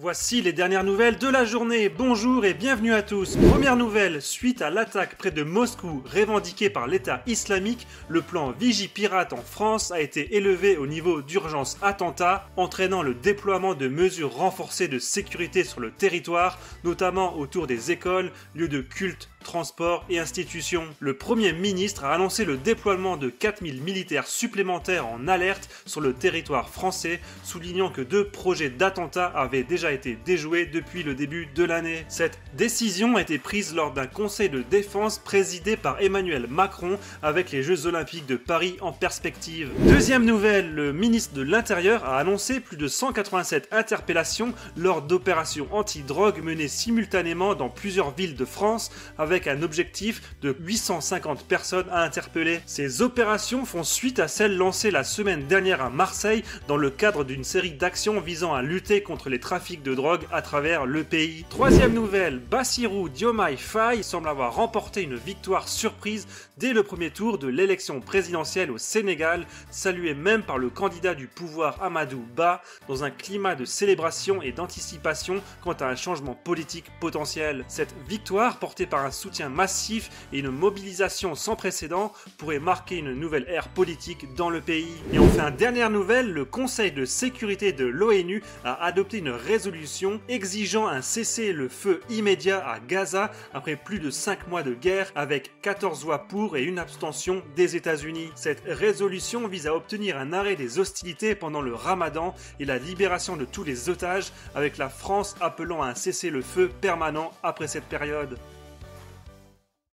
Voici les dernières nouvelles de la journée. Bonjour et bienvenue à tous. Première nouvelle, suite à l'attaque près de Moscou revendiquée par l'État islamique, le plan Vigipirate en France a été élevé au niveau d'urgence attentat, entraînant le déploiement de mesures renforcées de sécurité sur le territoire, notamment autour des écoles, lieux de culte, transports et institutions. Le Premier ministre a annoncé le déploiement de 4000 militaires supplémentaires en alerte sur le territoire français, soulignant que 2 projets d'attentats avaient déjà été déjoués depuis le début de l'année. Cette décision a été prise lors d'un conseil de défense présidé par Emmanuel Macron avec les Jeux Olympiques de Paris en perspective. Deuxième nouvelle, le ministre de l'Intérieur a annoncé plus de 187 interpellations lors d'opérations anti-drogue menées simultanément dans plusieurs villes de France avec un objectif de 850 personnes à interpeller. Ces opérations font suite à celles lancées la semaine dernière à Marseille dans le cadre d'une série d'actions visant à lutter contre les trafics de drogue à travers le pays. Troisième nouvelle, Bassirou Diomaye Faye semble avoir remporté une victoire surprise dès le premier tour de l'élection présidentielle au Sénégal, salué même par le candidat du pouvoir Amadou Ba, dans un climat de célébration et d'anticipation quant à un changement politique potentiel. Cette victoire, portée par un soutien massif et une mobilisation sans précédent, pourrait marquer une nouvelle ère politique dans le pays. Et enfin, dernière nouvelle, le Conseil de sécurité de l'ONU a adopté une résolution exigeant un cessez-le-feu immédiat à Gaza après plus de 5 mois de guerre, avec 14 voix pour et une abstention des États-Unis. Cette résolution vise à obtenir un arrêt des hostilités pendant le Ramadan et la libération de tous les otages, avec la France appelant à un cessez-le-feu permanent après cette période.